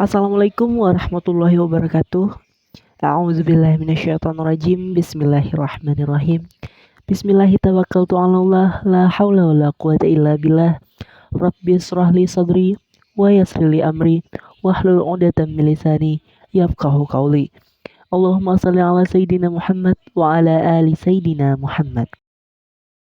Assalamualaikum warahmatullahi wabarakatuh. A'udzubillahi minasyaitonirrajim. Bismillahirrahmanirrahim. Bismillahirrahmanirrahim. 'Alallah la haula wala quwata illa billah. Rabbi israhli sadri wa yassirli amri wahlul 'uqdatam min lisani yafqahu qawli. Allahumma shalli ala sayyidina Muhammad wa ala ali sayyidina Muhammad.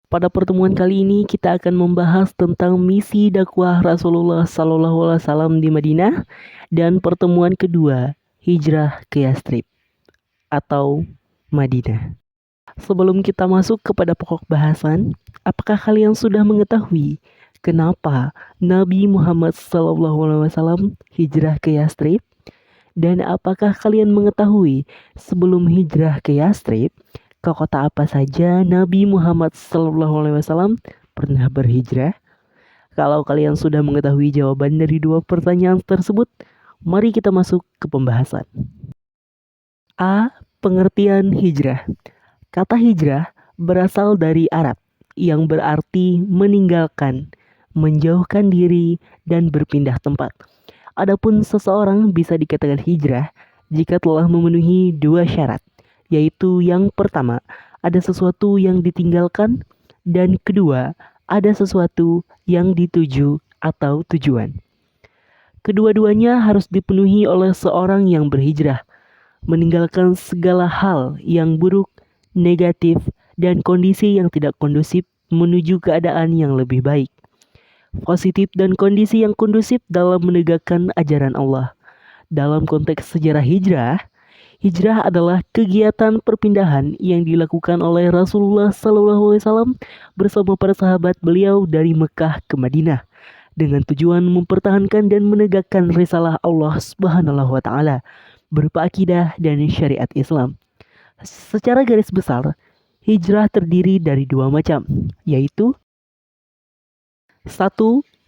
Pada pertemuan kali ini kita akan membahas tentang misi dakwah Rasulullah SAW di Madinah dan pertemuan kedua hijrah ke Yastrib atau Madinah. Sebelum kita masuk kepada pokok bahasan, apakah kalian sudah mengetahui kenapa Nabi Muhammad SAW hijrah ke Yastrib? Dan apakah kalian mengetahui sebelum hijrah ke Yastrib, ke kota apa saja Nabi Muhammad SAW pernah berhijrah? Kalau kalian sudah mengetahui jawaban dari dua pertanyaan tersebut, mari kita masuk ke pembahasan. A. Pengertian hijrah. Kata hijrah berasal dari Arab yang berarti meninggalkan, menjauhkan diri, dan berpindah tempat. Adapun seseorang bisa dikatakan hijrah jika telah memenuhi dua syarat, yaitu yang pertama, ada sesuatu yang ditinggalkan, dan kedua, ada sesuatu yang dituju atau tujuan. Kedua-duanya harus dipenuhi oleh seorang yang berhijrah, meninggalkan segala hal yang buruk, negatif, dan kondisi yang tidak kondusif menuju keadaan yang lebih baik. Positif dan kondisi yang kondusif dalam menegakkan ajaran Allah. Dalam konteks sejarah hijrah, hijrah adalah kegiatan perpindahan yang dilakukan oleh Rasulullah SAW bersama para sahabat beliau dari Mekah ke Madinah dengan tujuan mempertahankan dan menegakkan risalah Allah Subhanahu wa Ta'ala berupa akidah dan syariat Islam. Secara garis besar, hijrah terdiri dari dua macam, yaitu 1.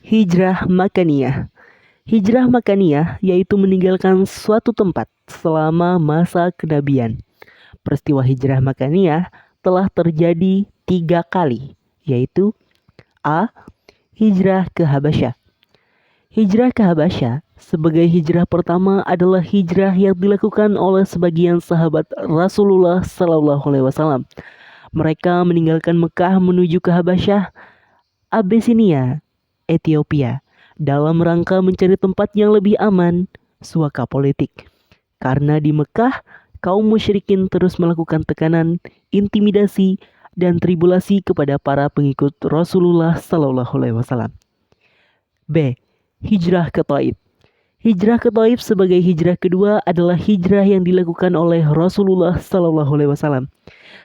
Hijrah makaniyah. Hijrah makaniyah yaitu meninggalkan suatu tempat selama masa kenabian. Peristiwa hijrah makaniyah telah terjadi 3 kali, yaitu A. Hijrah ke Habasyah. Hijrah ke Habasyah sebagai hijrah pertama adalah hijrah yang dilakukan oleh sebagian sahabat Rasulullah SAW. Mereka meninggalkan Mekah menuju ke Habasyah, Abyssinia, Ethiopia, dalam rangka mencari tempat yang lebih aman, suaka politik. Karena di Mekah, kaum musyrikin terus melakukan tekanan, intimidasi, dan tribulasi kepada para pengikut Rasulullah SAW. B. Hijrah ke Taif. Hijrah ke Taif sebagai hijrah kedua adalah hijrah yang dilakukan oleh Rasulullah SAW.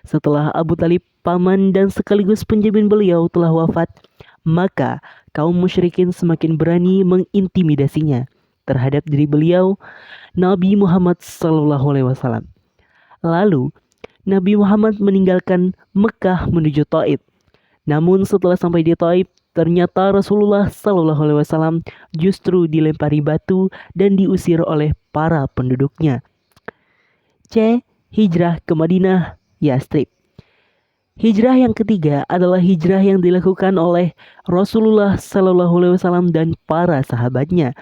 Setelah Abu Talib, paman dan sekaligus penjamin beliau telah wafat, maka kaum musyrikin semakin berani mengintimidasinya terhadap diri beliau, Nabi Muhammad SAW. Lalu, Nabi Muhammad meninggalkan Mekah menuju Taif. Namun setelah sampai di Taif, ternyata Rasulullah SAW justru dilempari batu dan diusir oleh para penduduknya. C. Hijrah ke Madinah, Yastrib. Hijrah yang ketiga adalah hijrah yang dilakukan oleh Rasulullah SAW dan para sahabatnya.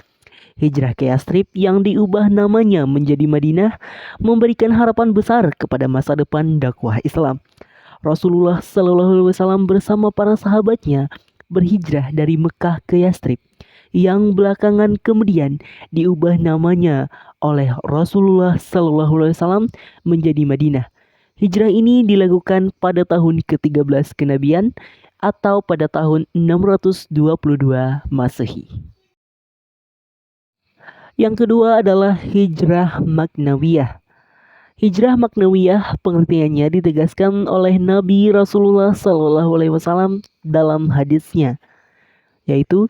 Hijrah ke Yastrib yang diubah namanya menjadi Madinah memberikan harapan besar kepada masa depan dakwah Islam. Rasulullah SAW bersama para sahabatnya berhijrah dari Mekah ke Yastrib, yang belakangan kemudian diubah namanya oleh Rasulullah SAW menjadi Madinah. Hijrah ini dilakukan pada tahun ke-13 kenabian atau pada tahun 622 Masehi. Yang kedua adalah hijrah maknawiyah. Hijrah maknawiyah pengertiannya ditegaskan oleh Nabi Rasulullah SAW dalam hadisnya, yaitu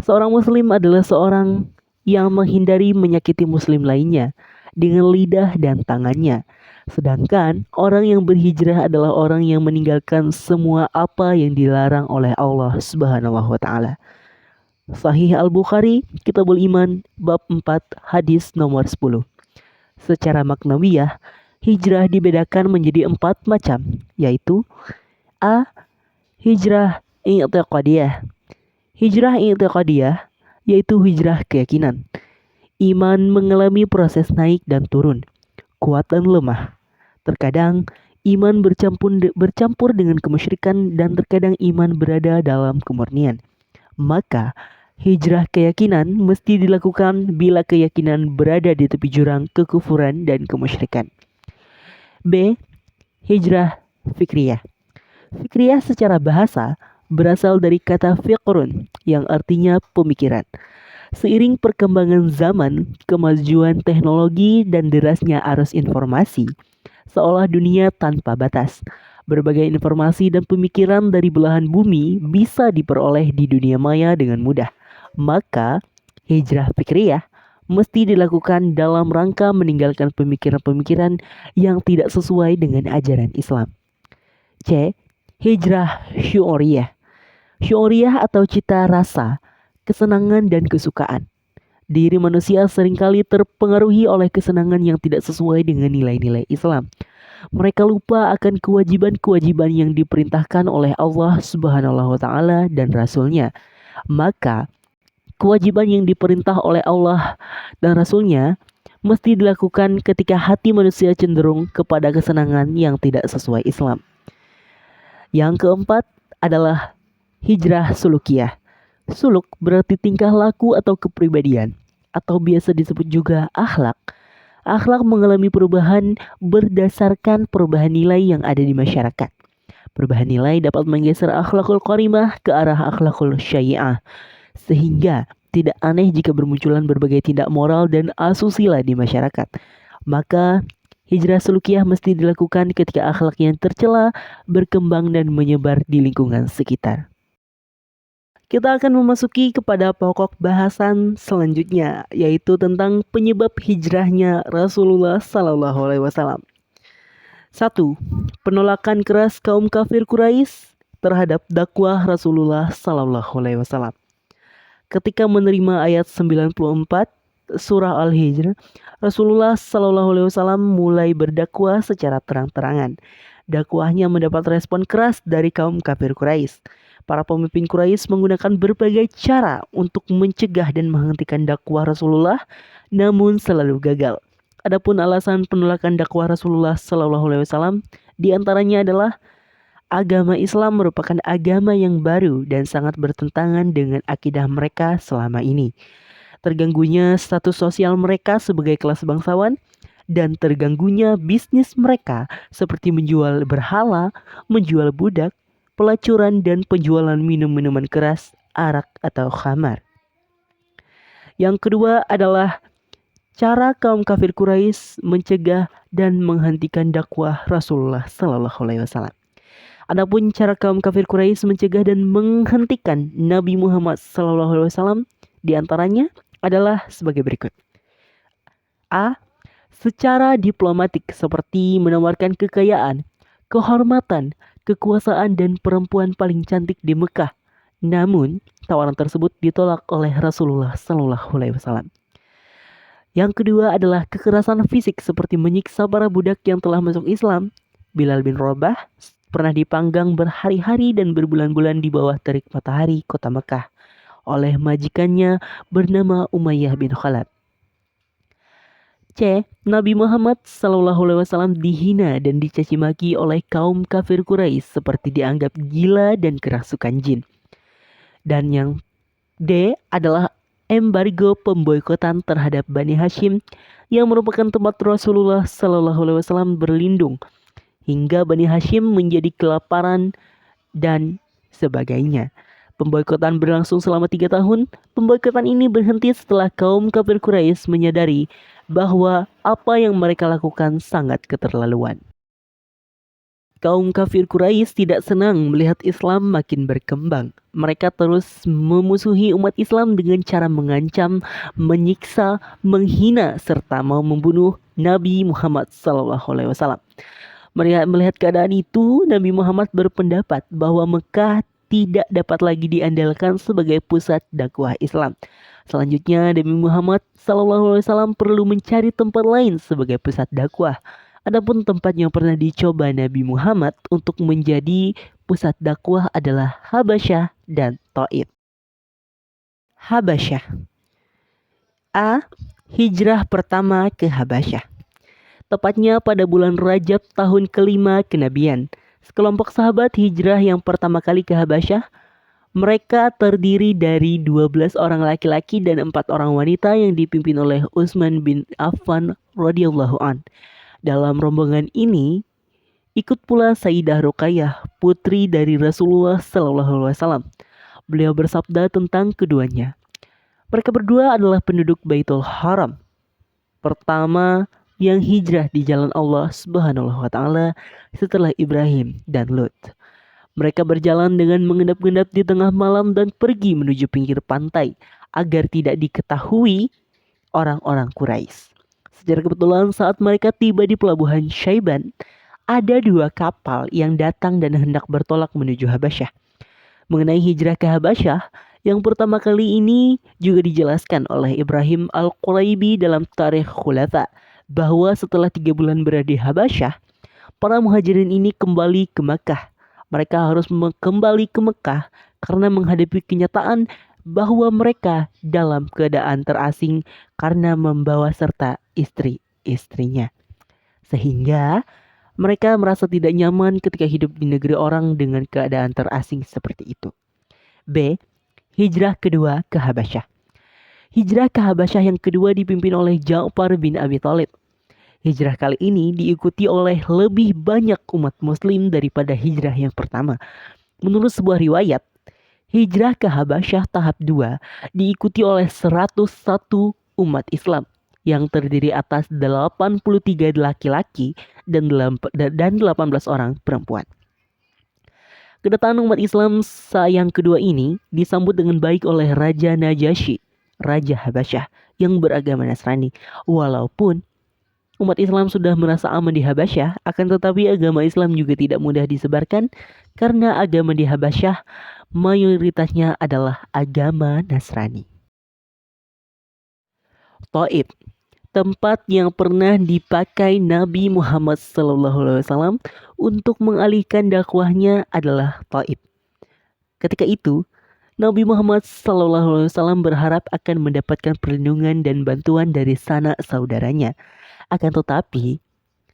seorang muslim adalah seorang yang menghindari menyakiti muslim lainnya dengan lidah dan tangannya. Sedangkan orang yang berhijrah adalah orang yang meninggalkan semua apa yang dilarang oleh Allah Subhanahu wa Ta'ala. Sahih Al-Bukhari, Kitabul Iman, bab 4, hadis nomor 10. Secara maknawiyah, hijrah dibedakan menjadi 4 macam, yaitu A. Hijrah i'tiqadiyah. Hijrah i'tiqadiyah yaitu hijrah keyakinan. Iman mengalami proses naik dan turun, kuat dan lemah. Terkadang iman bercampur dengan kemusyrikan dan terkadang iman berada dalam kemurnian. Maka hijrah keyakinan mesti dilakukan bila keyakinan berada di tepi jurang kekufuran dan kemusyrikan. B. Hijrah fikriyah. Fikriyah secara bahasa berasal dari kata fikrun yang artinya pemikiran. Seiring perkembangan zaman, kemajuan teknologi dan derasnya arus informasi, seolah dunia tanpa batas. Berbagai informasi dan pemikiran dari belahan bumi bisa diperoleh di dunia maya dengan mudah. Maka, hijrah fikriyah mesti dilakukan dalam rangka meninggalkan pemikiran-pemikiran yang tidak sesuai dengan ajaran Islam. C. Hijrah syu'uriyah. Syu'uriyah atau cita rasa, kesenangan dan kesukaan. Diri manusia seringkali terpengaruhi oleh kesenangan yang tidak sesuai dengan nilai-nilai Islam. Mereka lupa akan kewajiban-kewajiban yang diperintahkan oleh Allah Subhanahu wa taala dan Rasul-Nya. Maka, kewajiban yang diperintah oleh Allah dan Rasul-Nya mesti dilakukan ketika hati manusia cenderung kepada kesenangan yang tidak sesuai Islam. Yang keempat adalah hijrah sulukiyah. Suluk berarti tingkah laku atau kepribadian, atau biasa disebut juga akhlak. Akhlak mengalami perubahan berdasarkan perubahan nilai yang ada di masyarakat. Perubahan nilai dapat menggeser akhlakul karimah ke arah akhlakul syai'ah, sehingga tidak aneh jika bermunculan berbagai tindak moral dan asusila di masyarakat. Maka hijrah sulukiyah mesti dilakukan ketika akhlak yang tercela berkembang dan menyebar di lingkungan sekitar. Kita akan memasuki kepada pokok bahasan selanjutnya, yaitu tentang penyebab hijrahnya Rasulullah Sallallahu Alaihi Wasallam. 1. Penolakan keras kaum kafir Quraisy terhadap dakwah Rasulullah Sallallahu Alaihi Wasallam. Ketika menerima ayat 94 surah Al-Hijr, Rasulullah Sallallahu Alaihi Wasallam mulai berdakwah secara terang-terangan. Dakwahnya mendapat respon keras dari kaum kafir Quraisy. Para pemimpin Quraisy menggunakan berbagai cara untuk mencegah dan menghentikan dakwah Rasulullah, namun selalu gagal. Adapun alasan penolakan dakwah Rasulullah Sallallahu Alaihi Wasallam diantaranya adalah agama Islam merupakan agama yang baru dan sangat bertentangan dengan akidah mereka selama ini. Terganggunya status sosial mereka sebagai kelas bangsawan dan terganggunya bisnis mereka seperti menjual berhala, menjual budak, pelacuran dan penjualan minuman keras, arak atau khamar. Yang kedua adalah cara kaum kafir Quraisy mencegah dan menghentikan dakwah Rasulullah Sallallahu Alaihi Wasallam. Adapun cara kaum kafir Quraisy mencegah dan menghentikan Nabi Muhammad Sallallahu Alaihi Wasallam diantaranya adalah sebagai berikut. A. Secara diplomatik seperti menawarkan kekayaan, kehormatan, kekuasaan dan perempuan paling cantik di Mekah. Namun, tawaran tersebut ditolak oleh Rasulullah Sallallahu Alaihi Wasallam. Yang kedua adalah kekerasan fisik seperti menyiksa para budak yang telah masuk Islam. Bilal bin Rabah pernah dipanggang berhari-hari dan berbulan-bulan di bawah terik matahari kota Mekah oleh majikannya bernama Umayyah bin Khalaf. C. Nabi Muhammad SAW dihina dan dicaci maki oleh kaum kafir Quraisy seperti dianggap gila dan kerasukan jin. Dan yang D adalah embargo pemboikotan terhadap Bani Hashim yang merupakan tempat Rasulullah SAW berlindung hingga Bani Hashim menjadi kelaparan dan sebagainya. Pemboikotan berlangsung selama 3 tahun. Pemboikotan ini berhenti setelah kaum kafir Quraisy menyadari bahwa apa yang mereka lakukan sangat keterlaluan. Kaum kafir Quraisy tidak senang melihat Islam makin berkembang. Mereka terus memusuhi umat Islam dengan cara mengancam, menyiksa, menghina, serta mau membunuh Nabi Muhammad SAW. Melihat keadaan itu, Nabi Muhammad berpendapat bahwa Mekah tidak dapat lagi diandalkan sebagai pusat dakwah Islam. Selanjutnya, Nabi Muhammad SAW perlu mencari tempat lain sebagai pusat dakwah. Adapun tempat yang pernah dicoba Nabi Muhammad untuk menjadi pusat dakwah adalah Habasyah dan Taif. Habasyah. A. hijrah pertama ke Habasyah. Tepatnya pada bulan Rajab tahun kelima kenabian, sekelompok sahabat hijrah yang pertama kali ke Habasyah. Mereka terdiri dari 12 orang laki-laki dan 4 orang wanita yang dipimpin oleh Utsman bin Affan radhiyallahu an. Dalam rombongan ini ikut pula Sayyidah Ruqayyah, putri dari Rasulullah sallallahu alaihi wasallam. Beliau bersabda tentang keduanya. Mereka berdua adalah penduduk Baitul Haram pertama yang hijrah di jalan Allah Subhanahu wa taala setelah Ibrahim dan Lut. Mereka berjalan dengan mengendap-endap di tengah malam dan pergi menuju pinggir pantai agar tidak diketahui orang-orang Quraisy. Secara kebetulan saat mereka tiba di pelabuhan Syaiban, ada 2 kapal yang datang dan hendak bertolak menuju Habasyah. Mengenai hijrah ke Habasyah, yang pertama kali ini juga dijelaskan oleh Ibrahim Al-Quraibi dalam Tarikh Khulafa bahwa setelah 3 bulan berada di Habasyah, para muhajirin ini kembali ke Makkah. Mereka harus kembali ke Mekah karena menghadapi kenyataan bahwa mereka dalam keadaan terasing karena membawa serta istri-istrinya. Sehingga mereka merasa tidak nyaman ketika hidup di negeri orang dengan keadaan terasing seperti itu. B. Hijrah kedua ke Habasyah. Hijrah ke Habasyah yang kedua dipimpin oleh Ja'far bin Abi Thalib. Hijrah kali ini diikuti oleh lebih banyak umat muslim daripada hijrah yang pertama. Menurut sebuah riwayat, hijrah ke Habasyah tahap 2 diikuti oleh 101 umat Islam yang terdiri atas 83 laki-laki dan 18 orang perempuan. Kedatangan umat Islam yang kedua ini disambut dengan baik oleh Raja Najasyi, Raja Habasyah yang beragama Nasrani. Walaupun umat Islam sudah merasa aman di Habasyah, akan tetapi agama Islam juga tidak mudah disebarkan karena agama di Habasyah mayoritasnya adalah agama Nasrani. Taif, tempat yang pernah dipakai Nabi Muhammad SAW untuk mengalihkan dakwahnya adalah Taif. Ketika itu, Nabi Muhammad SAW berharap akan mendapatkan perlindungan dan bantuan dari sanak saudaranya. Akan tetapi,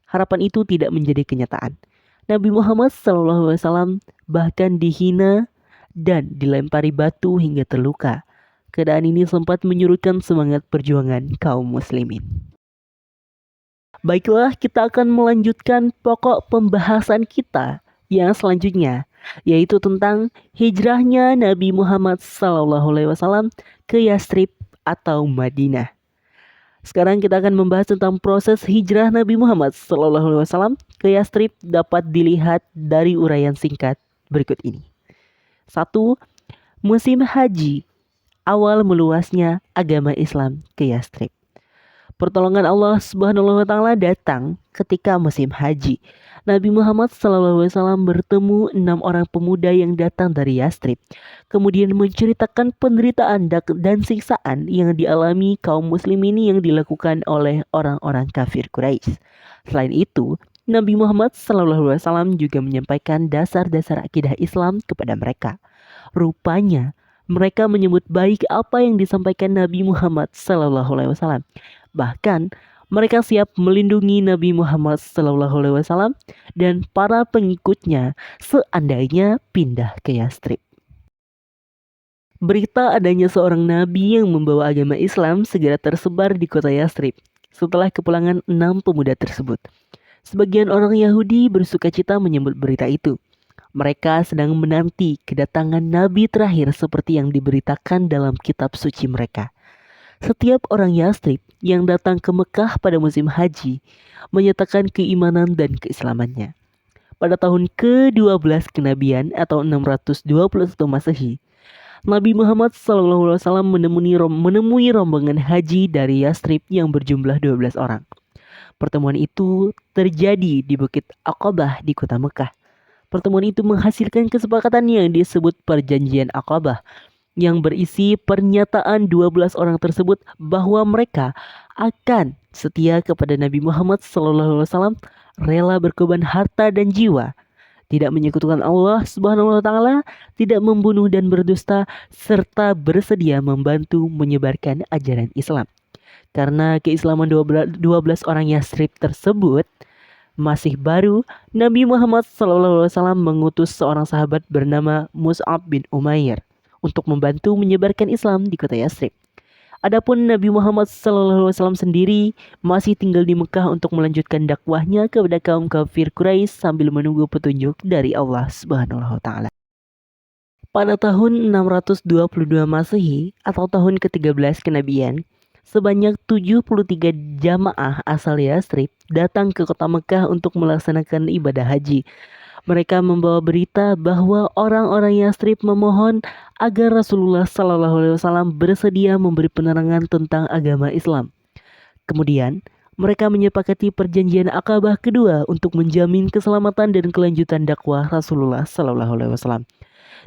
harapan itu tidak menjadi kenyataan. Nabi Muhammad SAW bahkan dihina dan dilempari batu hingga terluka. Keadaan ini sempat menyurutkan semangat perjuangan kaum muslimin. Baiklah, kita akan melanjutkan pokok pembahasan kita yang selanjutnya, yaitu tentang hijrahnya Nabi Muhammad SAW ke Yathrib atau Madinah. Sekarang kita akan membahas tentang proses hijrah Nabi Muhammad SAW ke Yathrib dapat dilihat dari uraian singkat berikut ini. 1. Musim haji, awal meluasnya agama Islam ke Yathrib. Pertolongan Allah Subhanahu wa taala datang ketika musim haji. Nabi Muhammad SAW bertemu 6 orang pemuda yang datang dari Yathrib, kemudian menceritakan penderitaan dan siksaan yang dialami kaum muslim ini yang dilakukan oleh orang-orang kafir Quraisy. Selain itu, Nabi Muhammad SAW juga menyampaikan dasar-dasar akidah Islam kepada mereka. Rupanya, mereka menyebut baik apa yang disampaikan Nabi Muhammad SAW. Bahkan, mereka siap melindungi Nabi Muhammad SAW dan para pengikutnya seandainya pindah ke Yathrib. Berita adanya seorang nabi yang membawa agama Islam segera tersebar di kota Yathrib setelah kepulangan 6 pemuda tersebut. Sebagian orang Yahudi bersukacita menyambut berita itu. Mereka sedang menanti kedatangan nabi terakhir seperti yang diberitakan dalam kitab suci mereka. Setiap orang Yathrib yang datang ke Mekah pada musim haji menyatakan keimanan dan keislamannya. Pada tahun ke-12 kenabian atau 621 Masehi, Nabi Muhammad SAW menemui rombongan haji dari Yathrib yang berjumlah 12 orang. Pertemuan itu terjadi di Bukit Aqabah di kota Mekah. Pertemuan itu menghasilkan kesepakatan yang disebut Perjanjian Aqabah, yang berisi pernyataan 12 orang tersebut bahwa mereka akan setia kepada Nabi Muhammad SAW, rela berkorban harta dan jiwa, tidak menyekutukan Allah Subhanahu wa taala, tidak membunuh dan berdusta, serta bersedia membantu menyebarkan ajaran Islam. Karena keislaman 12 orang Yasrib tersebut masih baru, Nabi Muhammad SAW mengutus seorang sahabat bernama Mus'ab bin Umair untuk membantu menyebarkan Islam di kota Yasrib. Adapun Nabi Muhammad SAW sendiri masih tinggal di Mekah untuk melanjutkan dakwahnya kepada kaum kafir Quraisy sambil menunggu petunjuk dari Allah Subhanahu wa taala. Pada tahun 622 Masehi atau tahun ke-13 kenabian, sebanyak 73 jamaah asal Yasrib datang ke kota Mekah untuk melaksanakan ibadah haji. Mereka membawa berita bahwa orang-orang Yasrib memohon agar Rasulullah SAW bersedia memberi penerangan tentang agama Islam. Kemudian, mereka menyepakati perjanjian Aqabah kedua untuk menjamin keselamatan dan kelanjutan dakwah Rasulullah SAW.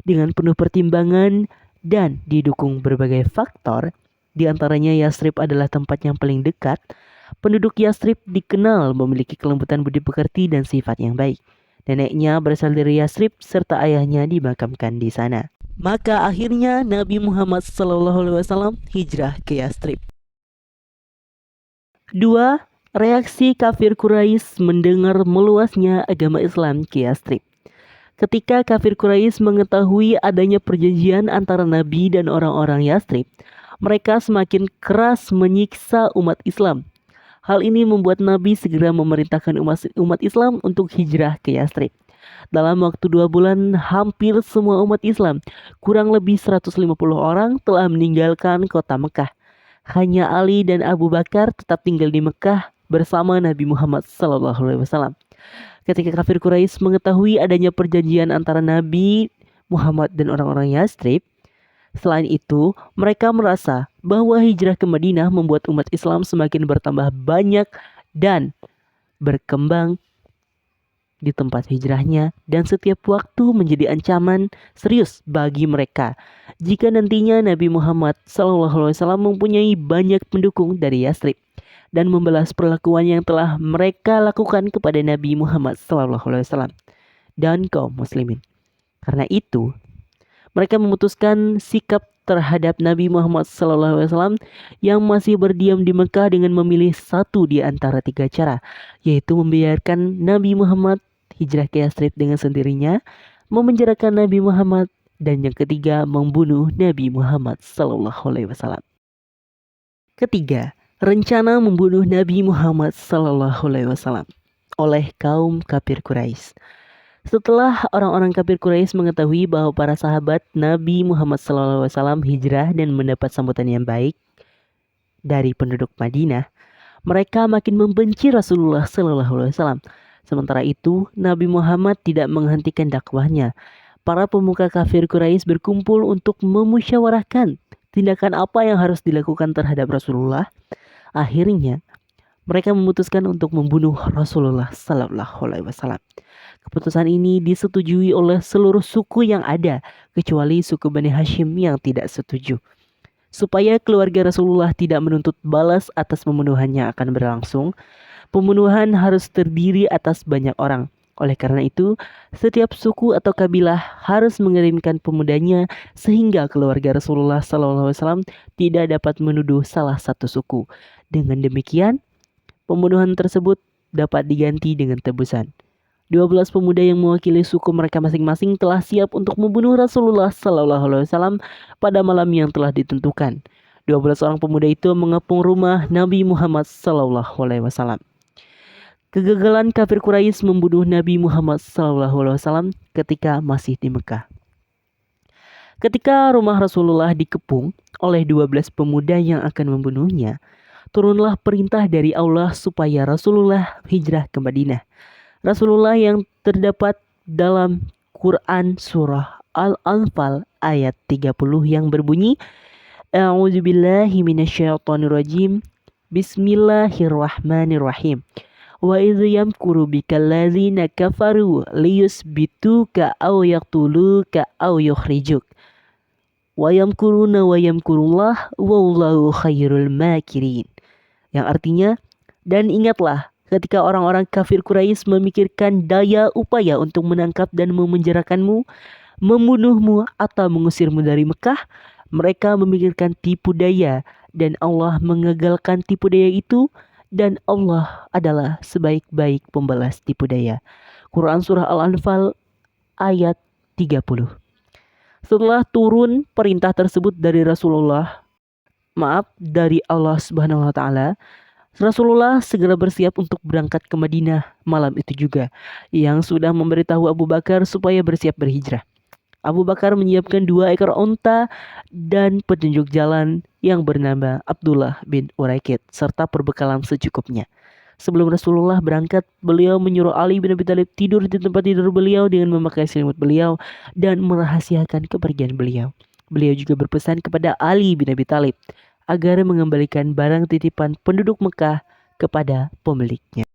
Dengan penuh pertimbangan dan didukung berbagai faktor, di antaranya Yasrib adalah tempat yang paling dekat. Penduduk Yasrib dikenal memiliki kelembutan budi pekerti dan sifat yang baik. Neneknya berasal dari Yasrib serta ayahnya dimakamkan di sana. Maka akhirnya Nabi Muhammad SAW hijrah ke Yasrib. 2. Reaksi kafir Quraisy mendengar meluasnya agama Islam ke Yasrib. Ketika kafir Quraisy mengetahui adanya perjanjian antara Nabi dan orang-orang Yasrib, mereka semakin keras menyiksa umat Islam. Hal ini membuat Nabi segera memerintahkan umat Islam untuk hijrah ke Yasrib. Dalam waktu 2 bulan, hampir semua umat Islam, kurang lebih 150 orang, telah meninggalkan kota Mekah. Hanya Ali dan Abu Bakar tetap tinggal di Mekah bersama Nabi Muhammad SAW. Ketika kafir Quraisy mengetahui adanya perjanjian antara Nabi Muhammad dan orang-orang Yasrib, selain itu mereka merasa bahwa hijrah ke Madinah membuat umat Islam semakin bertambah banyak dan berkembang di tempat hijrahnya, dan setiap waktu menjadi ancaman serius bagi mereka jika nantinya Nabi Muhammad SAW mempunyai banyak pendukung dari Yasrib dan membalas perlakuan yang telah mereka lakukan kepada Nabi Muhammad SAW dan kaum muslimin. Karena itu, mereka memutuskan sikap terhadap Nabi Muhammad SAW yang masih berdiam di Mekah dengan memilih satu di antara 3 cara, yaitu membiarkan Nabi Muhammad hijrah ke Yasrib dengan sendirinya, memenjarakan Nabi Muhammad, dan yang ketiga membunuh Nabi Muhammad SAW. Ketiga, rencana membunuh Nabi Muhammad SAW oleh kaum kafir Quraisy. Setelah orang-orang kafir Quraisy mengetahui bahwa para sahabat Nabi Muhammad SAW hijrah dan mendapat sambutan yang baik dari penduduk Madinah, mereka makin membenci Rasulullah SAW. Sementara itu, Nabi Muhammad tidak menghentikan dakwahnya. Para pemuka kafir Quraisy berkumpul untuk memusyawarahkan tindakan apa yang harus dilakukan terhadap Rasulullah. Akhirnya, mereka memutuskan untuk membunuh Rasulullah SAW. Keputusan ini disetujui oleh seluruh suku yang ada, kecuali suku Bani Hashim yang tidak setuju. Supaya keluarga Rasulullah tidak menuntut balas atas pembunuhannya akan berlangsung, pembunuhan harus terdiri atas banyak orang. Oleh karena itu, setiap suku atau kabilah harus mengirimkan pemudanya sehingga keluarga Rasulullah SAW tidak dapat menuduh salah satu suku. Dengan demikian, pembunuhan tersebut dapat diganti dengan tebusan. 12 pemuda yang mewakili suku mereka masing-masing telah siap untuk membunuh Rasulullah SAW pada malam yang telah ditentukan. 12 orang pemuda itu mengepung rumah Nabi Muhammad SAW. Kegagalan kafir Quraisy membunuh Nabi Muhammad SAW ketika masih di Mekah. Ketika rumah Rasulullah dikepung oleh 12 pemuda yang akan membunuhnya, turunlah perintah dari Allah supaya Rasulullah hijrah ke Madinah. Rasulullah yang terdapat dalam Quran surah Al-Anfal ayat 30 yang berbunyi, A'udzubillahi minasyaitonirrajim, Bismillahirrahmanirrahim. Wa idh yamkuru bikal ladzina kafaru liyusbituka aw yaqtuluka aw yukhrijuk. Wa yamkuruna wa yamkurullah wallahu khairul makirin. Yang artinya, dan ingatlah ketika orang-orang kafir Quraisy memikirkan daya upaya untuk menangkap dan memenjarakanmu, membunuhmu atau mengusirmu dari Mekah, mereka memikirkan tipu daya dan Allah mengagalkan tipu daya itu, dan Allah adalah sebaik-baik pembalas tipu daya. Quran Surah Al-Anfal ayat 30. Setelah turun perintah tersebut dari dari Allah Subhanahu wa taala, Rasulullah segera bersiap untuk berangkat ke Madinah malam itu juga, yang sudah memberitahu Abu Bakar supaya bersiap berhijrah. Abu Bakar menyiapkan 2 ekor onta dan petunjuk jalan yang bernama Abdullah bin Uraikid serta perbekalan secukupnya. Sebelum Rasulullah berangkat, beliau menyuruh Ali bin Abi Thalib tidur di tempat tidur beliau dengan memakai selimut beliau dan merahasiakan kepergian beliau. Beliau juga berpesan kepada Ali bin Abi Thalib agar mengembalikan barang titipan penduduk Mekah kepada pemiliknya.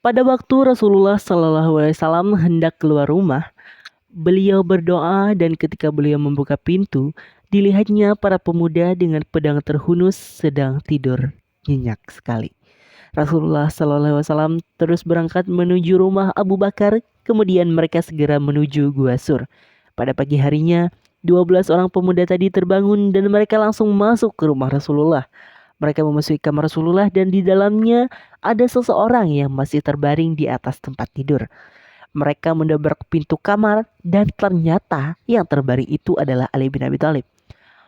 Pada waktu Rasulullah SAW hendak keluar rumah, beliau berdoa dan ketika beliau membuka pintu, dilihatnya para pemuda dengan pedang terhunus sedang tidur nyenyak sekali. Rasulullah SAW terus berangkat menuju rumah Abu Bakar, kemudian mereka segera menuju Gua Sur. Pada pagi harinya, 12 orang pemuda tadi terbangun dan mereka langsung masuk ke rumah Rasulullah. Mereka memasuki kamar Rasulullah dan di dalamnya ada seseorang yang masih terbaring di atas tempat tidur. Mereka mendobrak pintu kamar dan ternyata yang terbaring itu adalah Ali bin Abi Thalib.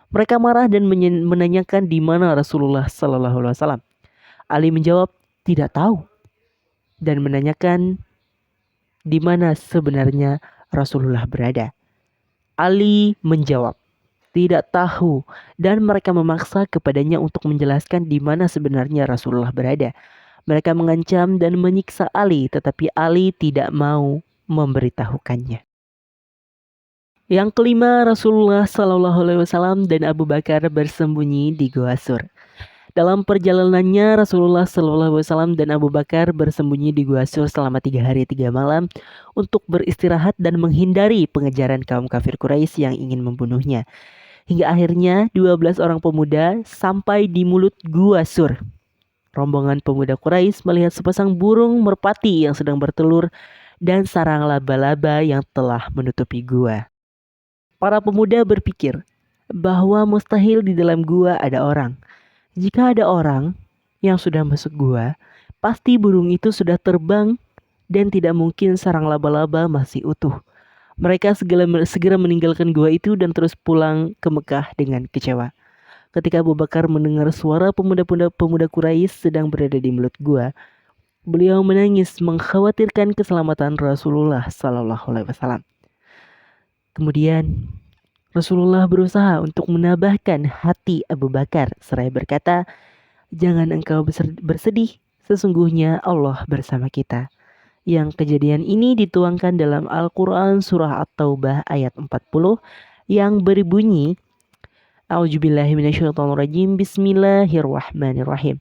Mereka marah dan menanyakan di mana Rasulullah SAW. Ali menjawab tidak tahu dan menanyakan di mana sebenarnya Rasulullah berada. Ali menjawab tidak tahu dan mereka memaksa kepadanya untuk menjelaskan di mana sebenarnya Rasulullah berada. Mereka mengancam dan menyiksa Ali, tetapi Ali tidak mau memberitahukannya. Yang kelima, Rasulullah SAW dan Abu Bakar bersembunyi di Gua Sur. Dalam perjalanannya, Rasulullah SAW dan Abu Bakar bersembunyi di Gua Sur selama 3 hari 3 malam untuk beristirahat dan menghindari pengejaran kaum kafir Quraisy yang ingin membunuhnya. Hingga akhirnya 12 orang pemuda sampai di mulut Gua Sur. Rombongan pemuda Quraisy melihat sepasang burung merpati yang sedang bertelur dan sarang laba-laba yang telah menutupi gua. Para pemuda berpikir bahwa mustahil di dalam gua ada orang. Jika ada orang yang sudah masuk gua, pasti burung itu sudah terbang dan tidak mungkin sarang laba-laba masih utuh. Mereka segera meninggalkan gua itu dan terus pulang ke Mekah dengan kecewa. Ketika Abu Bakar mendengar suara pemuda Quraisy sedang berada di mulut gua, beliau menangis mengkhawatirkan keselamatan Rasulullah SAW. Kemudian Rasulullah berusaha untuk menambahkan hati Abu Bakar seraya berkata, "Jangan engkau bersedih, sesungguhnya Allah bersama kita." Yang kejadian ini dituangkan dalam Al-Quran Surah At-Taubah ayat 40 yang berbunyi, A'udzubillahiminasyaitonirrajim, Bismillahirrahmanirrahim.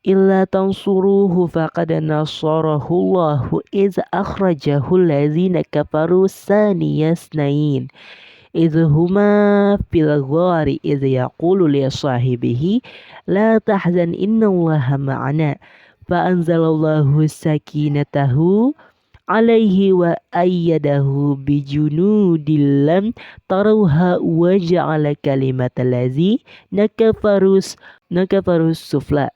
Illa tansuruhu faqad nasarahullahu iz akhrajahu allazina kafaru saniyasnain iz huma fil ghari iz yaqulu li sahibihi la tahzan innallaha ma'ana fa anzalallahu sakinatahu alaihi wa ayyadahu bijunudil lam tarawha wa ja'ala kalimatal nakafarus sufla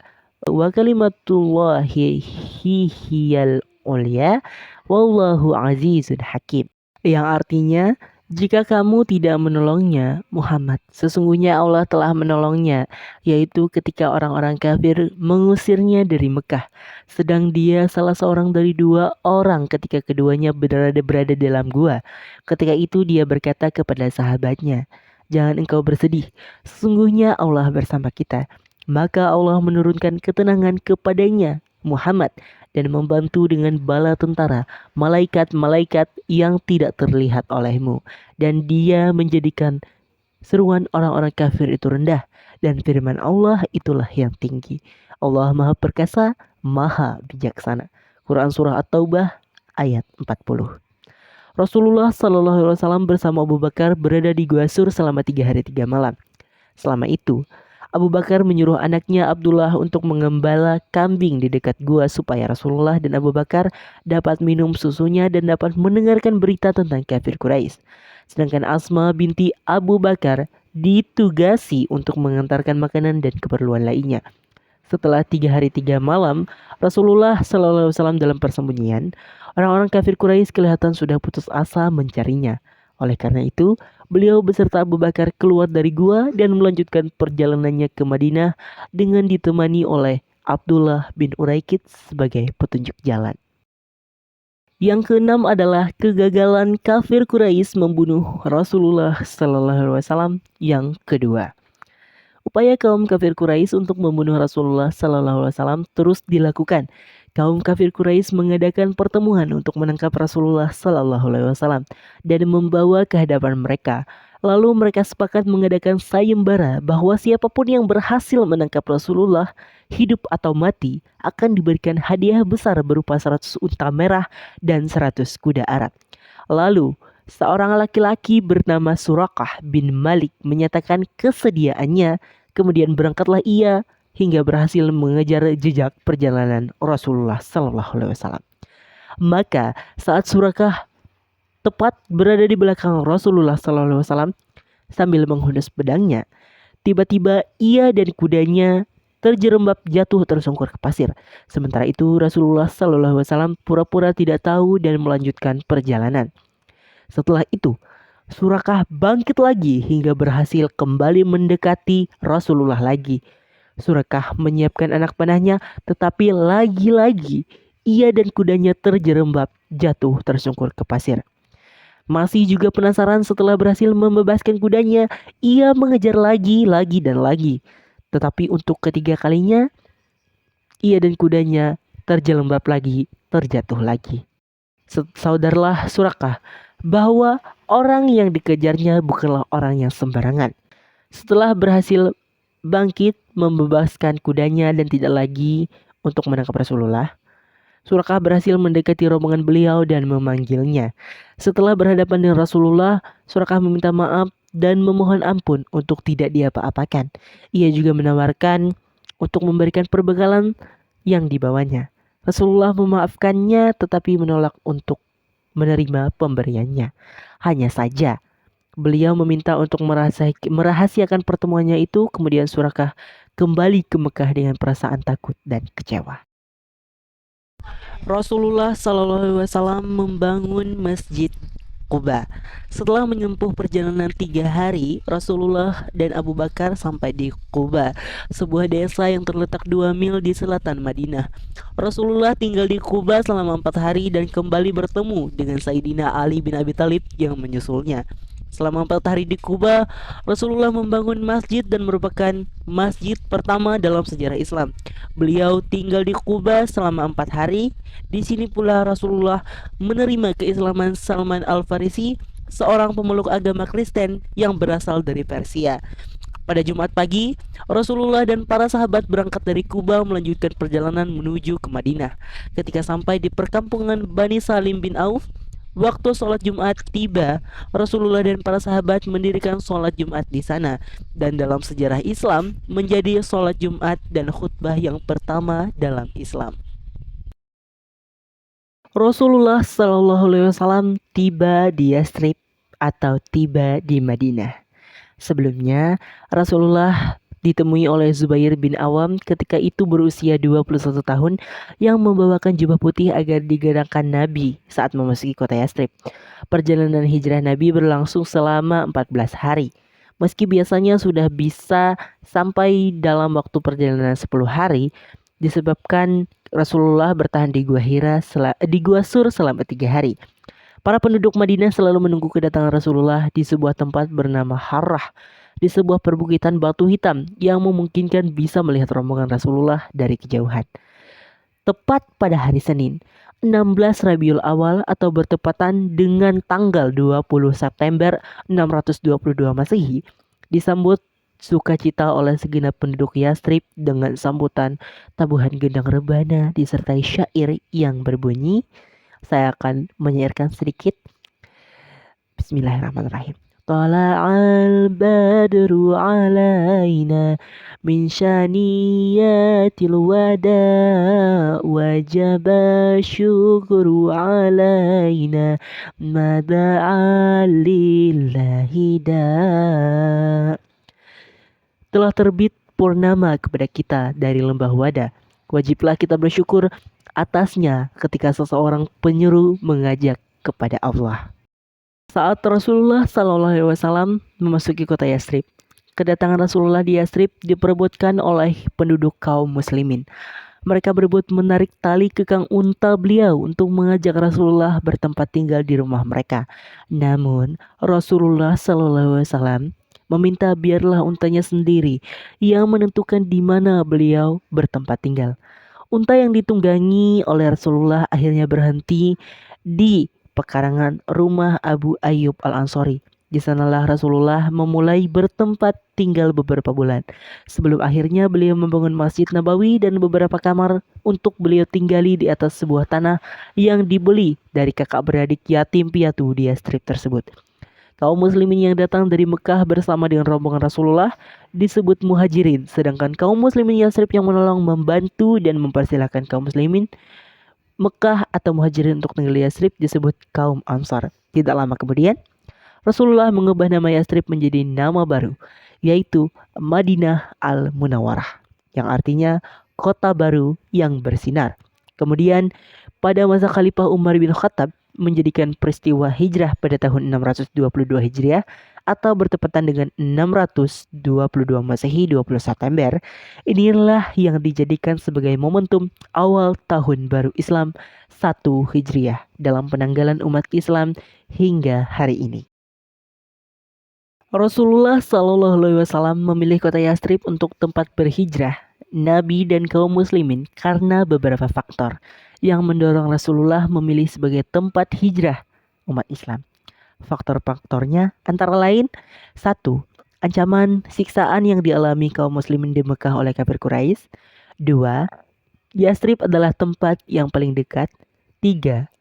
wa kalimatullahi hiyal ulya wallahu azizun hakim. Yang artinya, jika kamu tidak menolongnya, Muhammad, sesungguhnya Allah telah menolongnya, yaitu ketika orang-orang kafir mengusirnya dari Mekah, sedang dia salah seorang dari 2 orang ketika keduanya berada dalam gua. Ketika itu dia berkata kepada sahabatnya, "Jangan engkau bersedih, sesungguhnya Allah bersama kita." Maka Allah menurunkan ketenangan kepadanya, Muhammad, dan membantu dengan bala tentara, malaikat-malaikat yang tidak terlihat olehmu. Dan dia menjadikan seruan orang-orang kafir itu rendah, dan firman Allah itulah yang tinggi. Allah Maha Perkasa, Maha Bijaksana. Quran Surah At-Taubah ayat 40. Rasulullah SAW bersama Abu Bakar berada di Gua Sur selama 3 hari 3 malam. Selama itu, Abu Bakar menyuruh anaknya Abdullah untuk mengembala kambing di dekat gua supaya Rasulullah dan Abu Bakar dapat minum susunya dan dapat mendengarkan berita tentang kafir Quraisy. Sedangkan Asma binti Abu Bakar ditugasi untuk mengantarkan makanan dan keperluan lainnya. Setelah 3 hari 3 malam Rasulullah Shallallahu Alaihi Wasallam dalam persembunyian, orang-orang kafir Quraisy kelihatan sudah putus asa mencarinya. Oleh karena itu, beliau beserta Abu Bakar keluar dari gua dan melanjutkan perjalanannya ke Madinah dengan ditemani oleh Abdullah bin Uraikid sebagai petunjuk jalan. Yang keenam adalah kegagalan kafir Quraisy membunuh Rasulullah Shallallahu Alaihi Wasallam yang kedua. Upaya kaum kafir Quraisy untuk membunuh Rasulullah Sallallahu Alaihi Wasallam terus dilakukan. Kaum kafir Quraisy mengadakan pertemuan untuk menangkap Rasulullah Sallallahu Alaihi Wasallam dan membawa ke hadapan mereka. Lalu mereka sepakat mengadakan sayembara bahwa siapapun yang berhasil menangkap Rasulullah, hidup atau mati, akan diberikan hadiah besar berupa 100 unta merah dan 100 kuda Arab. Lalu, seorang laki-laki bernama Surakah bin Malik menyatakan kesediaannya, kemudian berangkatlah ia hingga berhasil mengejar jejak perjalanan Rasulullah Sallallahu Alaihi Wasallam. Maka saat Surakah tepat berada di belakang Rasulullah Sallallahu Alaihi Wasallam sambil menghunus pedangnya, tiba-tiba ia dan kudanya terjerembab jatuh tersungkur ke pasir. Sementara itu Rasulullah Sallallahu Alaihi Wasallam pura-pura tidak tahu dan melanjutkan perjalanan. Setelah itu, Surakah bangkit lagi hingga berhasil kembali mendekati Rasulullah lagi. Surakah menyiapkan anak panahnya, tetapi lagi-lagi ia dan kudanya terjerembab jatuh tersungkur ke pasir. Masih juga penasaran setelah berhasil membebaskan kudanya, ia mengejar lagi dan lagi. Tetapi untuk ketiga kalinya, ia dan kudanya terjelembab lagi, terjatuh lagi. Saudarlah Surakah bahwa orang yang dikejarnya bukanlah orang yang sembarangan. Setelah berhasil bangkit membebaskan kudanya dan tidak lagi untuk menangkap Rasulullah, Surakah berhasil mendekati rombongan beliau dan memanggilnya. Setelah berhadapan dengan Rasulullah, Surakah meminta maaf dan memohon ampun untuk tidak diapa-apakan. Ia juga menawarkan untuk memberikan perbekalan yang dibawanya. Rasulullah memaafkannya tetapi menolak untuk menerima pemberiannya. Hanya saja beliau meminta untuk merahasiakan pertemuannya itu, kemudian Surakah kembali ke Mekah dengan perasaan takut dan kecewa. Rasulullah Shallallahu Alaihi Wasallam membangun Masjid Quba. Setelah menempuh perjalanan 3 hari, Rasulullah dan Abu Bakar sampai di Quba, sebuah desa yang terletak 2 mil di selatan Madinah. Rasulullah tinggal di Quba selama 4 hari dan kembali bertemu dengan Sayyidina Ali bin Abi Thalib yang menyusulnya. Selama 4 hari di Quba, Rasulullah membangun masjid dan merupakan masjid pertama dalam sejarah Islam. Beliau tinggal di Quba selama 4 hari. Di sini pula Rasulullah menerima keislaman Salman Al-Farisi, seorang pemeluk agama Kristen yang berasal dari Persia. Pada Jumat pagi, Rasulullah dan para sahabat berangkat dari Quba melanjutkan perjalanan menuju ke Madinah. Ketika sampai di perkampungan Bani Salim bin Auf, waktu sholat Jumat tiba, Rasulullah dan para sahabat mendirikan sholat Jumat di sana. Dan dalam sejarah Islam, menjadi sholat Jumat dan khutbah yang pertama dalam Islam. Rasulullah Shallallahu Alaihi Wasallam tiba di Yastrib atau tiba di Madinah. Sebelumnya, Rasulullah ditemui oleh Zubair bin Awam ketika itu berusia 21 tahun yang membawakan jubah putih agar digerakkan Nabi saat memasuki kota Yastrib. Perjalanan hijrah Nabi berlangsung selama 14 hari. Meski biasanya sudah bisa sampai dalam waktu perjalanan 10 hari, disebabkan Rasulullah bertahan di Gua Hira di Gua Sur selama 3 hari. Para penduduk Madinah selalu menunggu kedatangan Rasulullah di sebuah tempat bernama Harrah, di sebuah perbukitan batu hitam yang memungkinkan bisa melihat rombongan Rasulullah dari kejauhan. Tepat pada hari Senin, 16 Rabiul Awal atau bertepatan dengan tanggal 20 September 622 Masehi, disambut sukacita oleh segenap penduduk Yastrib dengan sambutan tabuhan gendang rebana disertai syair yang berbunyi. Saya akan menyairkan sedikit. Bismillahirrahmanirrahim. Tala'al badru alaina min syaniyatil wada wajaba syukru alaina mada'a lillahi da. telah terbit purnama kepada kita dari lembah Wada. Wajiblah kita bersyukur atasnya ketika seseorang penyeru mengajak kepada Allah. Saat Rasulullah Shallallahu Alaihi Wasallam memasuki kota Yastrib, kedatangan Rasulullah di Yastrib diperebutkan oleh penduduk kaum muslimin. Mereka berebut menarik tali kekang unta beliau untuk mengajak Rasulullah bertempat tinggal di rumah mereka. Namun Rasulullah Shallallahu Alaihi Wasallam meminta biarlah untanya sendiri yang menentukan di mana beliau bertempat tinggal. Unta yang ditunggangi oleh Rasulullah akhirnya berhenti di pekarangan rumah Abu Ayyub Al-Ansori. Di sanalah Rasulullah memulai bertempat tinggal beberapa bulan. Sebelum akhirnya beliau membangun Masjid Nabawi dan beberapa kamar untuk beliau tinggali di atas sebuah tanah yang dibeli dari kakak beradik yatim piatu di Yastrib tersebut. Kaum muslimin yang datang dari Mekah bersama dengan rombongan Rasulullah disebut muhajirin, sedangkan kaum muslimin Yastrib yang menolong, membantu dan mempersilahkan kaum muslimin Mekah atau muhajirin untuk tinggal di Yastrib disebut kaum Ansar. Tidak lama kemudian, Rasulullah mengubah nama Yastrib menjadi nama baru, yaitu Madinah Al-Munawwarah, yang artinya kota baru yang bersinar. Kemudian, pada masa Khalifah Umar bin Khattab menjadikan peristiwa hijrah pada tahun 622 Hijriah atau bertepatan dengan 622 Masehi 20 September, inilah yang dijadikan sebagai momentum awal tahun baru Islam 1 Hijriah dalam penanggalan umat Islam hingga hari ini. Rasulullah Shallallahu Alaihi Wasallam memilih kota Yastrib untuk tempat berhijrah Nabi dan kaum muslimin karena beberapa faktor yang mendorong Rasulullah memilih sebagai tempat hijrah umat Islam. Faktor-faktornya antara lain: 1. Ancaman siksaan yang dialami kaum muslimin di Mekah oleh kafir Quraisy. 2. Yastrib adalah tempat yang paling dekat. 3.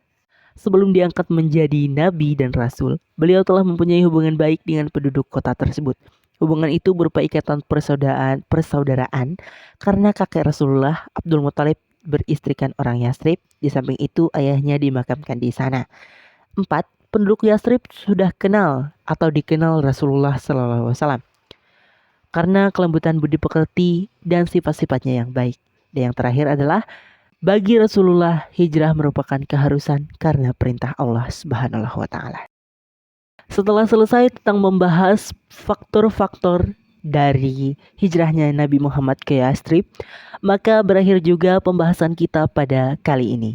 Sebelum diangkat menjadi nabi dan rasul, beliau telah mempunyai hubungan baik dengan penduduk kota tersebut. Hubungan itu berupa ikatan persaudaraan karena kakek Rasulullah, Abdul Muthalib, beristrikan orang Yastrib. Di samping itu ayahnya dimakamkan di sana. 4. Penduduk Yastrib sudah kenal atau dikenal Rasulullah Sallallahu Alaihi Wasallam karena kelembutan budi pekerti dan sifat-sifatnya yang baik. Dan yang terakhir adalah bagi Rasulullah hijrah merupakan keharusan karena perintah Allah Subhanahu wa taala. Setelah selesai tentang membahas faktor-faktor dari hijrahnya Nabi Muhammad ke Yastrib, maka berakhir juga pembahasan kita pada kali ini.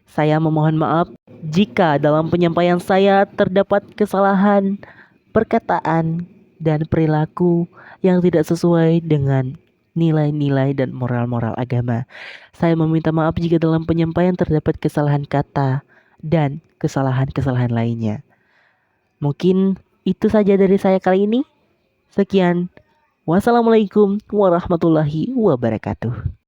Saya memohon maaf jika dalam penyampaian saya terdapat kesalahan perkataan dan perilaku yang tidak sesuai dengan nilai-nilai dan moral-moral agama. Saya meminta maaf jika dalam penyampaian terdapat kesalahan kata dan kesalahan-kesalahan lainnya. Mungkin itu saja dari saya kali ini. Sekian. Wassalamualaikum warahmatullahi wabarakatuh.